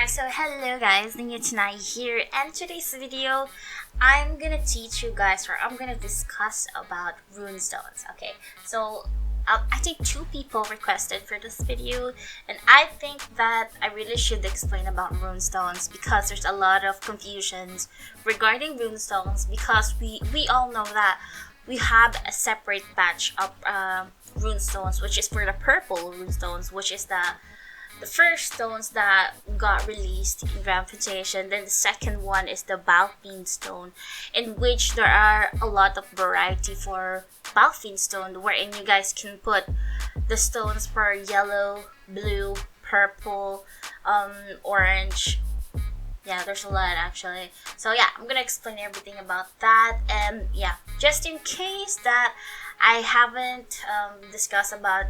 So hello guys, Ninya Tonaya here, and today's video, I'm gonna teach you guys, or I'm gonna discuss about runestones. Okay, so I think 2 people requested for this video, and I think that I really should explain about runestones because there's a lot of confusions regarding runestones, because we all know that we have a separate batch of runestones, which is for the purple runestones, which is the first stones that got released in Fantasia. Then the second one is the Moonstone, in which there are a lot of variety for Moonstone, wherein you guys can put the stones for yellow, blue, purple, orange. Yeah, there's a lot actually. So yeah, I'm gonna explain everything about that. And yeah, just in case that I haven't discussed about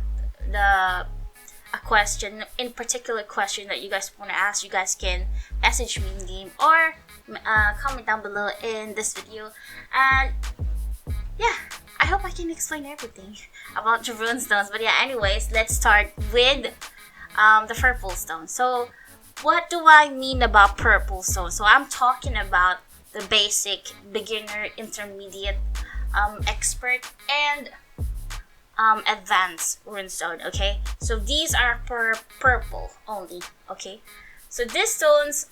a question in particular question that you guys want to ask, you guys can message me in game or comment down below in this video. And yeah, I hope I can explain everything about the runestones. But yeah, anyways, let's start with the purple stone. So what do I mean about purple stone? So I'm talking about the basic, beginner, intermediate, expert, and advanced runestone. Okay, so these are for purple only. Okay, so these stones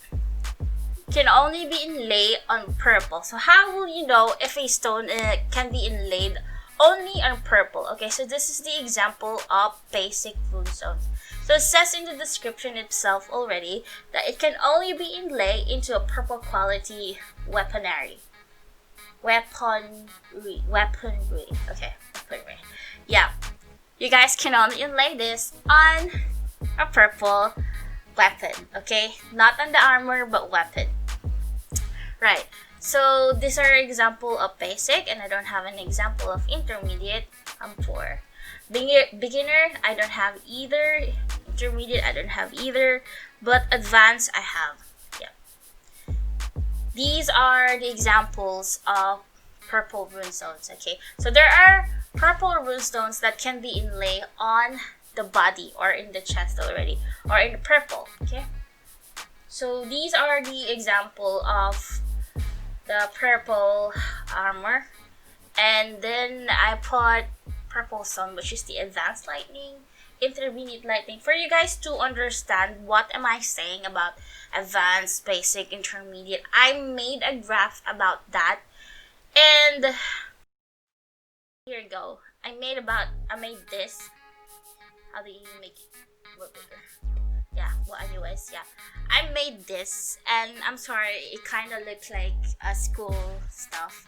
can only be inlaid on purple. So how will you know if a stone can be inlaid only on purple? Okay, so this is the example of basic runestones. So it says in the description itself already that it can only be inlaid into a purple quality weaponry. Okay, weaponry. Yeah, you guys can only inlay this on a purple weapon, okay? Not on the armor, but weapon. Right, so these are example of basic, and I don't have an example of intermediate. For beginner, I don't have either. Intermediate, I don't have either. But advanced, I have. Yeah. These are the examples of purple runestones, okay? So there are purple runestones that can be inlaid on the body or in the chest already, or in the purple, okay? So these are the example of the purple armor. And then I put purple stone, which is the advanced lightning, intermediate lightning, for you guys to understand what am I saying about advanced, basic, intermediate. I made a graph about that, and here you go. I made this. How do you make it look bigger? Yeah, well anyways, yeah. I made this, and I'm sorry, it kind of looks like school stuff.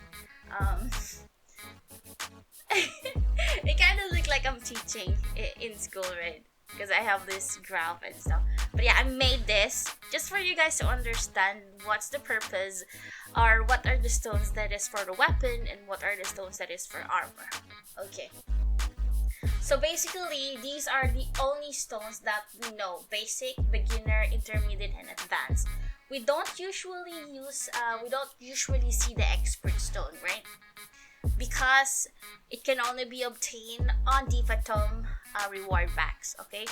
It kind of looks like I'm teaching in school, right? Because I have this graph and stuff. But yeah, I made this just for you guys to understand what's the purpose, or what are the stones that is for the weapon, and what are the stones that is for armor. Okay, so basically these are the only stones that we know: basic, beginner, intermediate, and advanced. We don't usually see the expert stone, right? Because it can only be obtained on the Phantom reward box. Okay,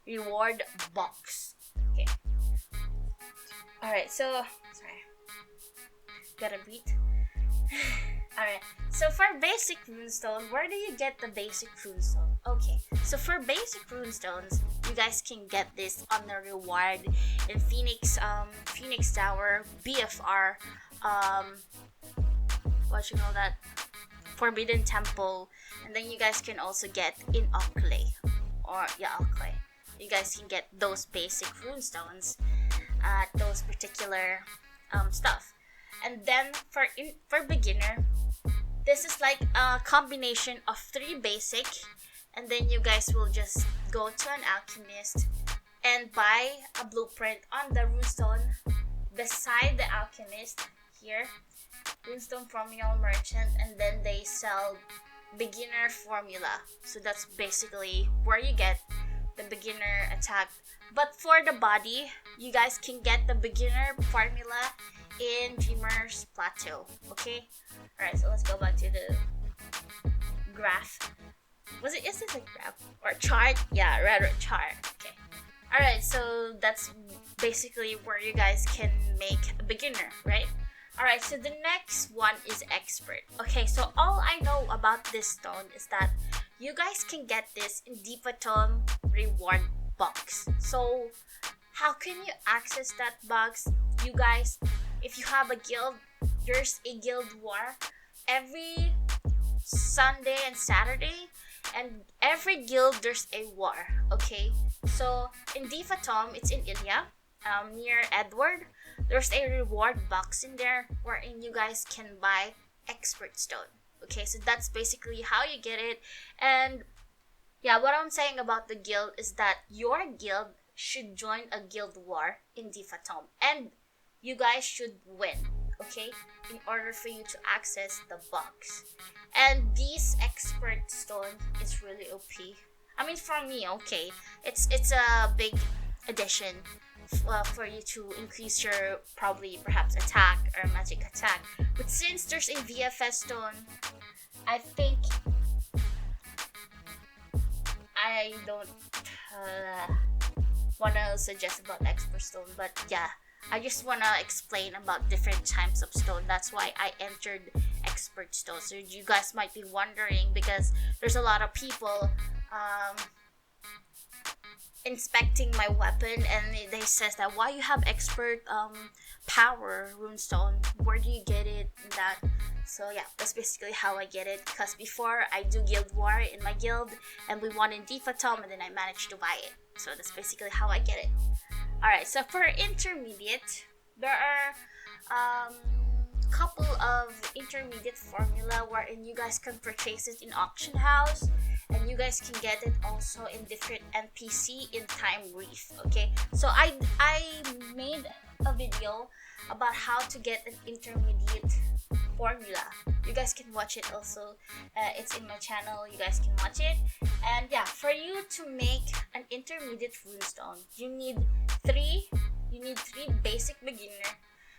reward box. Okay. All right. So sorry, gotta breathe. All right. So for basic runestone, where do you get the basic runestone? Okay. So for basic runestones, you guys can get this on the reward in Phoenix Tower, BFR, what you call that? Forbidden Temple, and then you guys can also get in Oakley, Oakley. You guys can get those basic runestones at those particular stuff. And then for beginner, this is like a combination of 3 basic, and then you guys will just go to an alchemist and buy a blueprint on the runestone beside the alchemist here. Runestone formula merchant, and then they sell beginner formula. So that's basically where you get the beginner attack. But for the body, you guys can get the beginner formula in Dreamer's Plateau. Okay? Alright, so let's go back to the graph. Is it a graph? Or chart? Yeah, rather chart. Okay. Alright, so that's basically where you guys can make a beginner, right? Alright, so the next one is expert. Okay, so all I know about this stone is that you guys can get this in Divatom reward box. So how can you access that box? You guys, if you have a guild, there's a guild war every Sunday and Saturday, and every guild there's a war. Okay, so in Divatom, it's in India, near Edward. There's a reward box in there wherein you guys can buy expert stone. Okay, so that's basically how you get it. And yeah, what I'm saying about the guild is that your guild should join a guild war in Divatom, and you guys should win, okay, in order for you to access the box. And this expert stone is really OP. I mean, for me, okay, it's a big addition for you to increase your probably perhaps attack or magic attack. But since there's a VFS stone, I think I don't wanna suggest about expert stone, but yeah, I just wanna explain about different types of stone. That's why I entered expert stone. So you guys might be wondering, because there's a lot of people inspecting my weapon, and they says that why you have expert power runestone, where do you get it and that. So yeah, that's basically how I get it, because before I do guild war in my guild and we won in Divatom, and then I managed to buy it. So that's basically how I get it. Alright, so for intermediate, there are couple of intermediate formula wherein you guys can purchase it in auction house, and you guys can get it also in different NPC in Time Reef. Okay, so I made a video about how to get an intermediate formula. You guys can watch it also. It's in my channel, you guys can watch it. And yeah, for you to make an intermediate runestone, you need three basic beginner,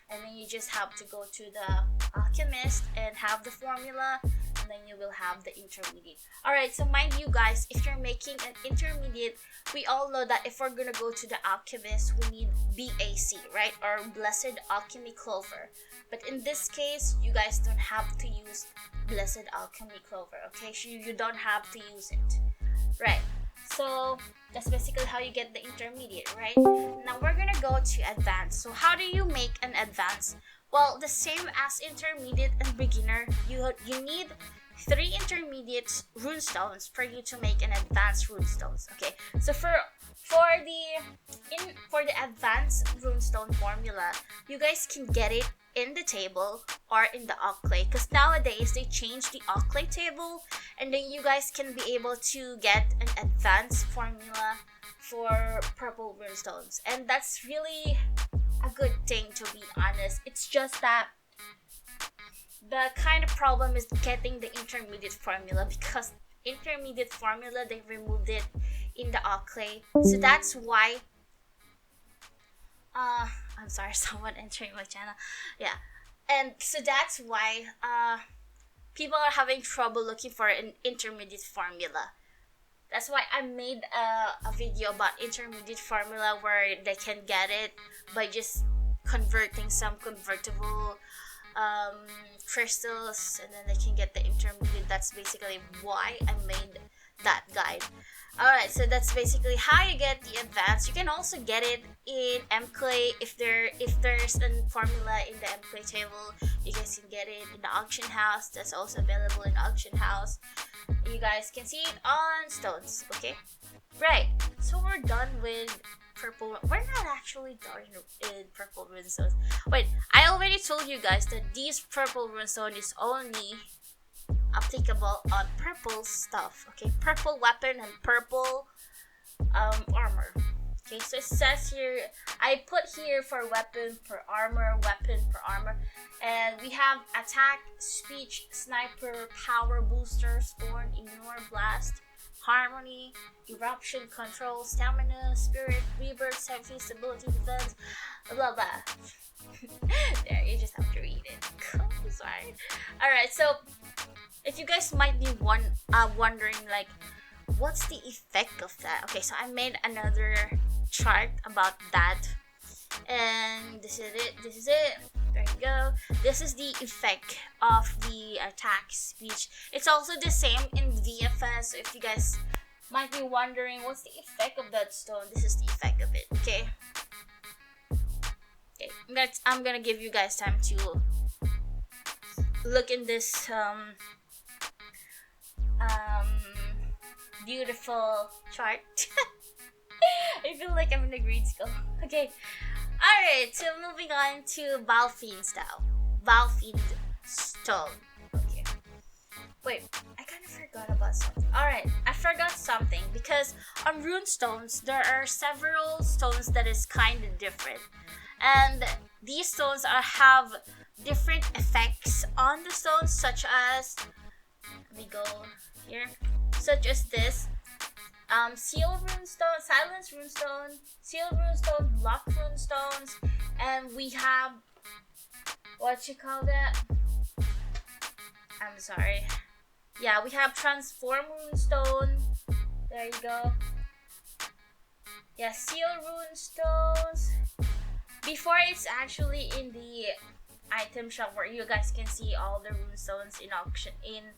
and then you just have to go to the alchemist and have the formula, and then you will have the intermediate. Alright, so mind you guys, if you're making an intermediate, we all know that if we're gonna go to the alchemist, we need BAC, right? Or Blessed Alchemy Clover. But in this case, you guys don't have to use Blessed Alchemy Clover, okay? So you don't have to use it, right? So that's basically how you get the intermediate, right? Now we're gonna go to advanced. So how do you make an advanced? Well, the same as intermediate and beginner, you need 3 intermediate runestones for you to make an advanced runestones. Okay, so for the advanced runestone formula, you guys can get it in the table or in the Ocklay, because nowadays they changed the Ocklay table, and then you guys can be able to get an advanced formula for purple runestones, and that's really a good thing, to be honest. It's just that the kind of problem is getting the intermediate formula, because intermediate formula, they removed it in the Ocklay. So that's why I'm sorry, someone entering my channel. Yeah, and so that's why people are having trouble looking for an intermediate formula. That's why I made a video about intermediate formula, where they can get it by just converting some convertible crystals, and then they can get the intermediate. That's basically why I made that guide. Alright, so that's basically how you get the advanced. You can also get it in Mclay. If there's a formula in the Mclay table, you guys can get it in the auction house. That's also available in the auction house. You guys can see it on stones. Okay, right, so we're done with purple. We're not actually done in purple runestones. Wait, I already told you guys that this purple runestone is only applicable on purple stuff. Okay, purple weapon and purple armor. Okay, so it says here, I put here for weapon per armor, and we have attack, speech, sniper, power booster, scorn, ignore, blast, harmony, eruption, control, stamina, spirit, rebirth, safety, stability, defense, blah blah. There, you just have to read it. I'm sorry. Alright, so if you guys might be wondering, like, what's the effect of that? Okay, so I made another chart about that. And this is it. There you go. This is the effect of the attack speech. It's also the same in VFS. So if you guys might be wondering what's the effect of that stone, this is the effect of it. Okay. I'm gonna give you guys time to look in this beautiful chart. I feel like I'm in a grade school. Okay. Alright, so moving on to Balfiend Stone. Okay. Wait, I kind of forgot about something. Alright, I forgot something because on Runestones, there are several stones that is kind of different. And these stones have different effects on the stones, such as, let me go here, such as this. Seal Runestone, Silence Runestone, Seal Runestone, Block Runestones, and we have, what you call that? I'm sorry. Yeah, we have Transform Runestone. There you go. Yeah, Seal Runestones. Before it's actually in the item shop where you guys can see all the runestones in auction in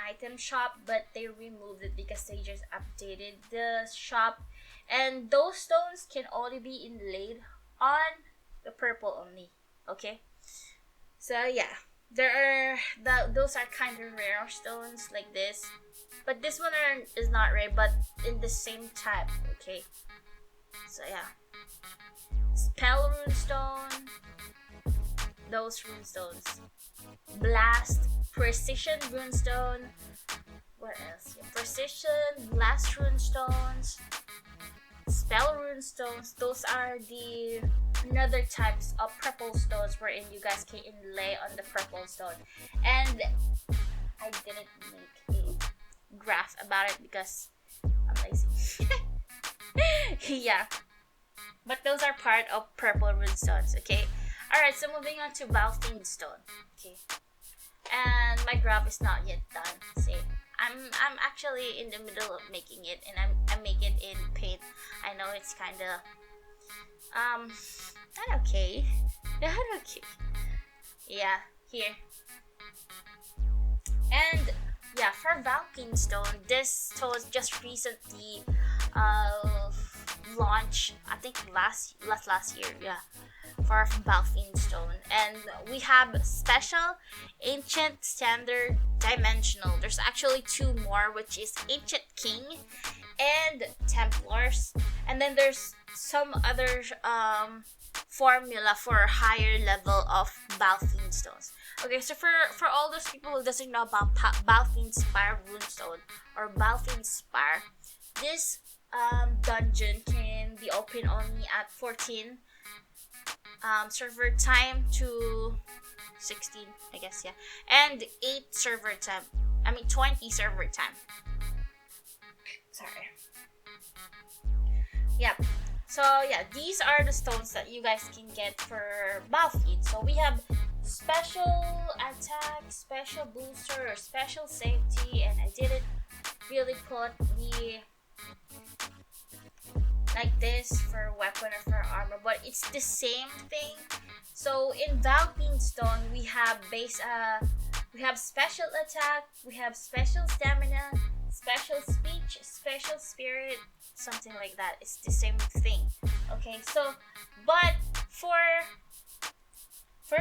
item shop, but they removed it because they just updated the shop, and those stones can only be inlaid on the purple only. Okay, so yeah, there are those are kind of rare stones like this, but this one is not rare, but in the same type. Okay, so yeah, Spell Runestone, those runestones, Blast, Precision Runestone, what else? Yeah, Precision, Blast Runestones, Spell Runestones. Those are the another types of purple stones wherein you guys can inlay on the purple stone. And I didn't make a graph about it because I'm lazy. Yeah. But those are part of purple runestones, okay? Alright, so moving on to Balfiend Stone. Okay. And my graph is not yet done. See, I'm actually in the middle of making it, and I make it in paint. I know it's kinda not okay. Not okay. Yeah, here. And yeah, for Balfiend Stone, this stone just recently launched, I think last year, yeah, for Balfiend Stone. And we have special, ancient, standard, dimensional. There's actually two more, which is Ancient King and Templars. And then there's some other formula for higher level of Balfiend stones. Okay, so for all those people who doesn't know about Balfiend Spire Runestone or Balfiend Spire, this dungeon can be open only at 14 server time to 16, I guess, yeah, and 8 server time. 20 server time. Sorry. Yep. So yeah, these are the stones that you guys can get for Balfiend. So we have special attack, special booster, or special safety, and I didn't really put the like this for weapon or for armor, but it's the same thing. So in Balfiend Stone, we have we have special attack, we have special stamina, special speech, special spirit, something like that. It's the same thing. Okay, so but for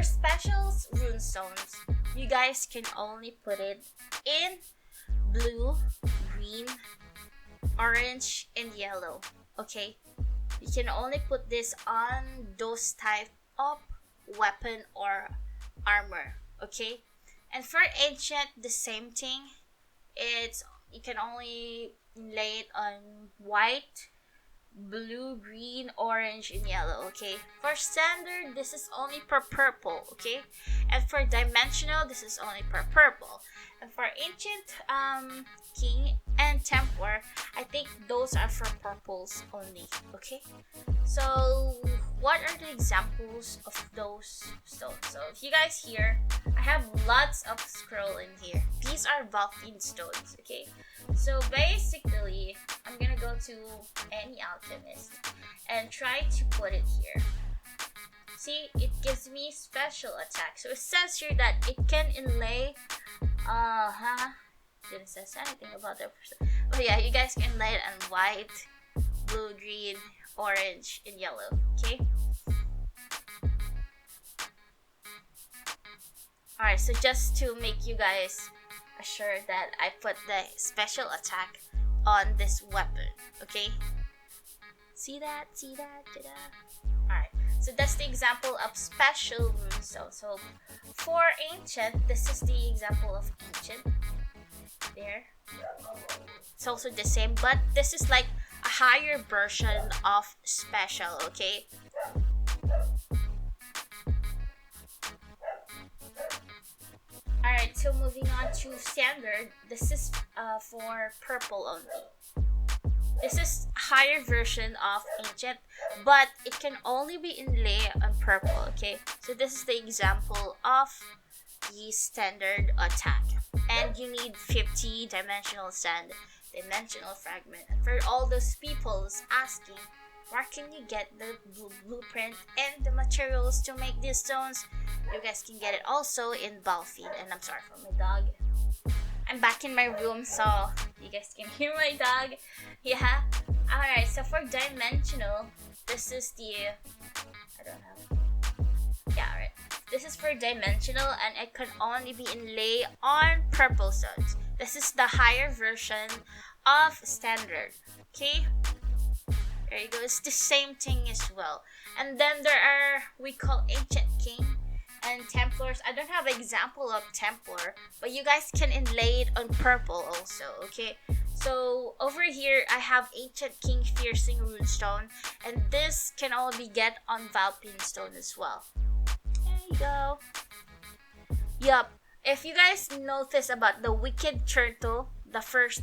specials runestones, you guys can only put it in blue, green, orange, and yellow. Okay, you can only put this on those type of weapon or armor. Okay, and for ancient, the same thing. You can only lay it on white, blue, green, orange, and yellow. Okay, for standard, this is only per purple. Okay, and for dimensional, this is only per purple. And for ancient, king and templar, I think those are for purples only. Okay, so what are the examples of those stones? So if you guys here, I have lots of scroll in here. These are Balfiend stones. Okay, so basically I'm gonna go to any alchemist and try to put it here. See, it gives me special attack. So it says here that it can inlay. Didn't say anything about that person. But yeah, you guys can inlay it on white, blue, green, orange, and yellow. Okay. Alright, so just to make you guys assured that I put the special attack on this weapon, okay? See that? See that? Alright, so that's the example of special Moonstone. So for ancient, this is the example of ancient. There. It's also the same, but this is like a higher version of special, okay? Alright, so moving on to standard. This is for purple only. This is a higher version of ancient, but it can only be inlaid on purple, okay? So this is the example of the standard attack. And you need 50 dimensional sand, dimensional fragment. And for all those people's asking, where can you get the blueprint and the materials to make these stones? You guys can get it also in Balfin. And I'm sorry for my dog. I'm back in my room, so you guys can hear my dog. Yeah. Alright, so for dimensional, this is the... I don't know. Yeah, alright. This is for dimensional and it can only be inlaid on purple stones. This is the higher version of standard. Okay? There you go. It's the same thing as well. And then there are, we call ancient king and templars. I don't have an example of templar, but you guys can inlay it on purple also, okay? So over here, I have ancient king piercing runestone, and this can only get on Valpine stone as well. There you go. Yup. If you guys notice about the wicked turtle, the first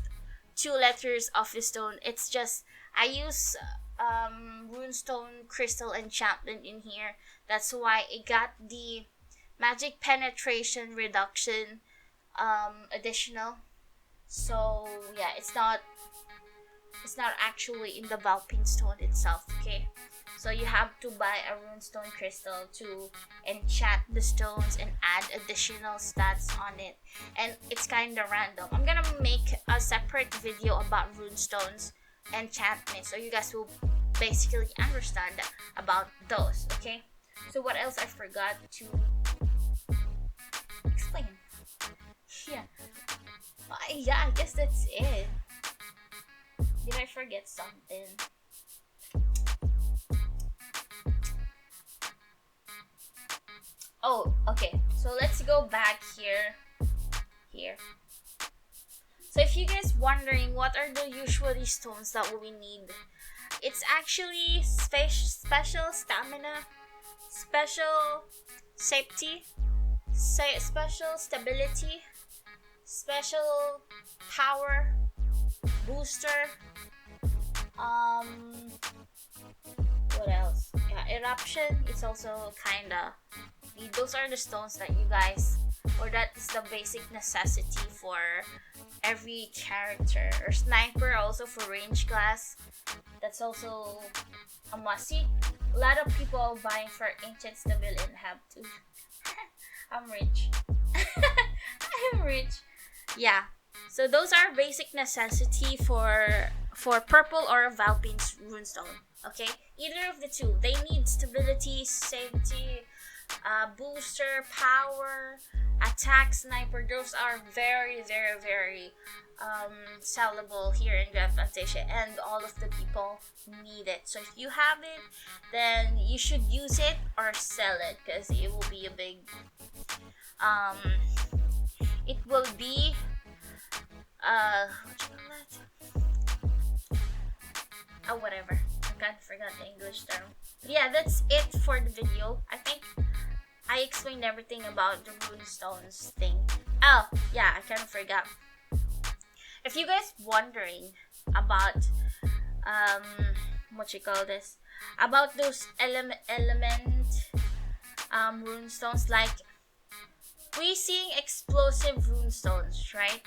two letters of the stone, it's just I use runestone crystal enchantment in here. That's why it got the magic penetration reduction additional. So yeah, it's not actually in the Valpine stone itself, okay? So you have to buy a runestone crystal to enchant the stones and add additional stats on it. And it's kinda random. I'm gonna make a separate video about runestones enchantment, so you guys will basically understand about those, okay? So what else I forgot to explain? Yeah, I guess that's it. Did I forget something? Oh, okay. So let's go back here. So if you guys wondering what are the usually stones that we need, it's actually special stamina, special safety, special stability, special power, booster, what else? Yeah, eruption is also kinda. Those are the stones that you guys, or that is the basic necessity for every character. Or sniper also for range class. That's also a must-see. A lot of people are buying for ancient stability and have to. I'm rich. I'm rich. Yeah. So those are basic necessity for purple or Valpine's runestone. Okay, either of the two. They need stability, safety, booster, power, attack, sniper. Those are very, very, very sellable here in Grand Fantasia, and all of the people need it. So if you have it, then you should use it or sell it, because it will be a big it will be what you call that? Oh, whatever. I kind of forgot the English term. But yeah, that's it for the video. I think I explained everything about the runestones thing. Oh, yeah, I kind of forgot. If you guys wondering about what you call this, about those element runestones, like we seeing explosive runestones, right?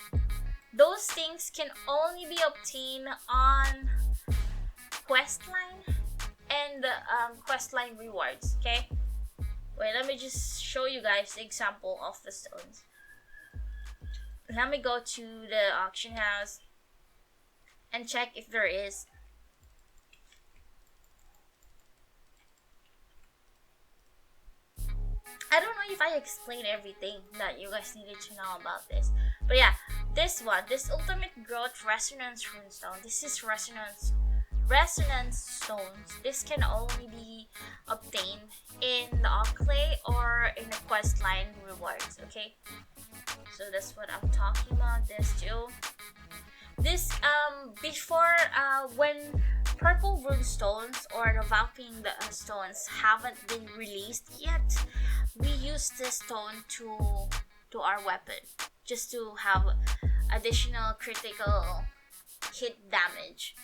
Those things can only be obtained on quest line and quest line rewards. Okay, wait, let me just show you guys the example of the stones. Let me go to the auction house and check if there is. I don't know if I explained everything that you guys needed to know about this. But yeah, this one, this Ultimate Growth Resonance Runestone, this is Resonance Stones. This can only be obtained in the Clay or in the quest line rewards, okay? So that's what I'm talking about, this too. This, before, when purple rune stones or the Valpine stones haven't been released yet, we use this stone to our weapon, just to have additional critical hit damage.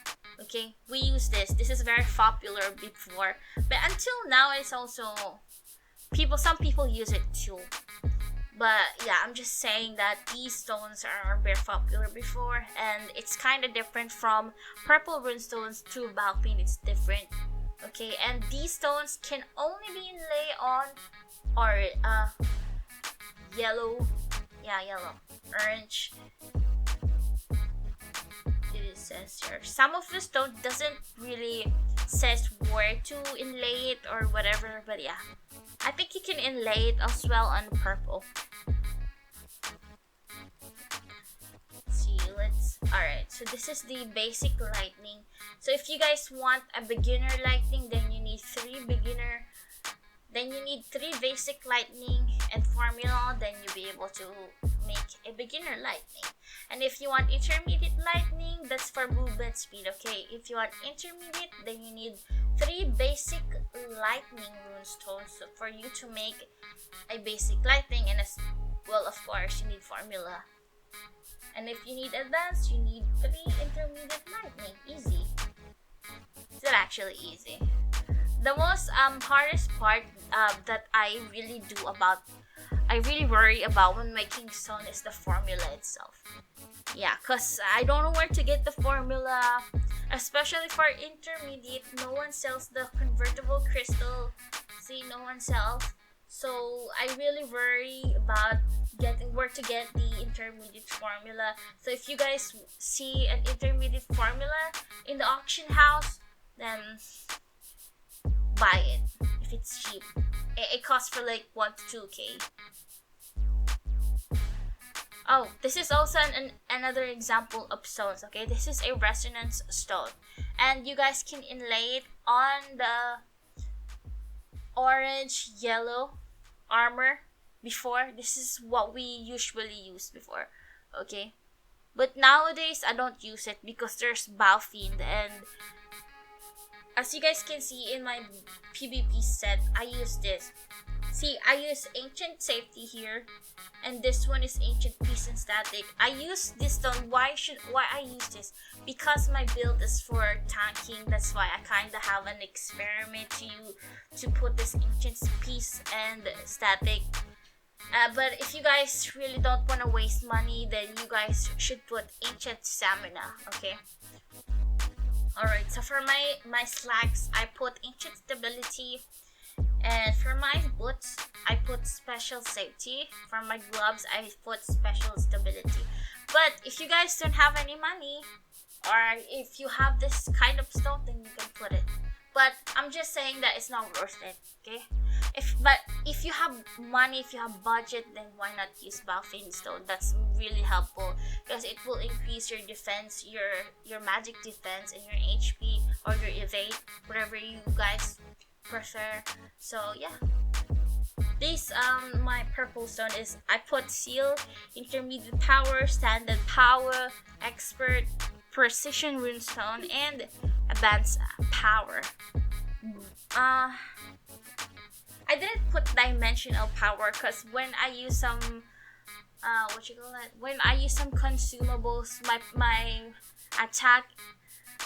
Okay, we use this. This is very popular before, but until now it's also some people use it too. But yeah, I'm just saying that these stones are very popular before, and it's kind of different from purple rune stones to Valpine. It's different. Okay, and these stones can only be inlaid on or yellow, orange. It says here. Some of the stone doesn't really says where to inlay it or whatever, but yeah, I think you can inlay it as well on purple. Alright, so this is the basic lightning. So if you guys want a beginner lightning, then you need 3 beginner. Then you need 3 basic lightning and formula, then you'll be able to make a beginner lightning. And if you want intermediate lightning, that's for movement speed, okay? If you want intermediate, then you need 3 basic lightning runestones for you to make a basic lightning, and well, of course, you need formula. And if you need advanced, you need 3 intermediate lightning. Easy. It's not actually easy. The most hardest part that I really worry about when making stone is the formula itself. Yeah, cause I don't know where to get the formula, especially for intermediate. No one sells the convertible crystal. See, no one sells. So I really worry about where to get the intermediate formula. So if you guys see an intermediate formula in the auction house, then buy it if it's cheap. It costs for like 1 to 2k. Oh, this is also another example of stones. Okay, this is a resonance stone, and you guys can inlay it on the orange yellow armor. Before, this is what we usually use before, okay? But nowadays I don't use it because there's Balfiend, and as you guys can see in my PvP set, I use this. See, I use Ancient Safety here, and this one is Ancient Peace and Static. I use this stone. Why I use this? Because my build is for tanking. That's why I kind of have an experiment to put this Ancient Peace and Static. But if you guys really don't want to waste money, then you guys should put Ancient Stamina, okay? Alright, so for my slacks, I put Ancient Stability. And for my boots, I put Special Safety. For my gloves, I put Special Stability. But if you guys don't have any money, or if you have this kind of stone, then you can put it. But I'm just saying that it's not worth it, okay? If you have money, if you have budget, then why not use Balfiend Stone? That's really helpful because it will increase your defense, your magic defense, and your HP or your evade, whatever you guys prefer. So yeah, this my purple stone is I put Seal, Intermediate Power, Standard Power, Expert, Precision Runestone, and Advanced Power. I didn't put Dimensional Power because when I use some when I use some consumables, my attack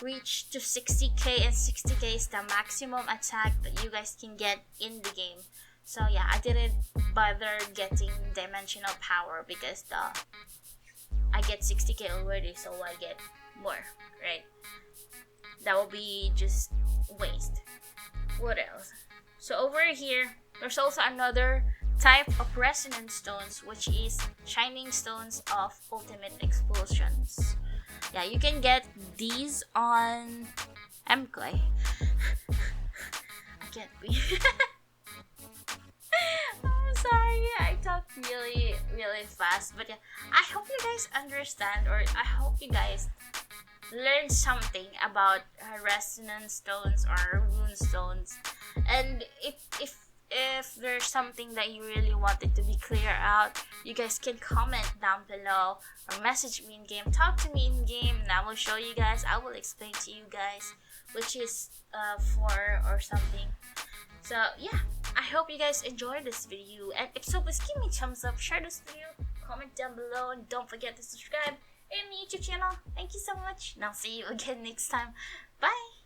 reach to 60k, and 60k is the maximum attack that you guys can get in the game. So yeah, I didn't bother getting Dimensional Power because I get 60k already, so I get more, right? The that will be just waste. What else? So over here, there's also another type of resonance stones, which is shining stones of ultimate explosions. Yeah, you can get these on MKOI. I can't breathe. I'm sorry, I talk really, really fast. But yeah, I hope you guys understand, or I hope you guys learn something about resonance stones or rune stones. And if there's something that you really wanted to be clear out, you guys can comment down below or message me in game, talk to me in game, and I will show you guys. I will explain to you guys which is for or something. So yeah, I hope you guys enjoyed this video, and if so, please give me a thumbs up, share this video, comment down below, and don't forget to subscribe in my YouTube channel. Thank you so much, and I'll see you again next time. Bye!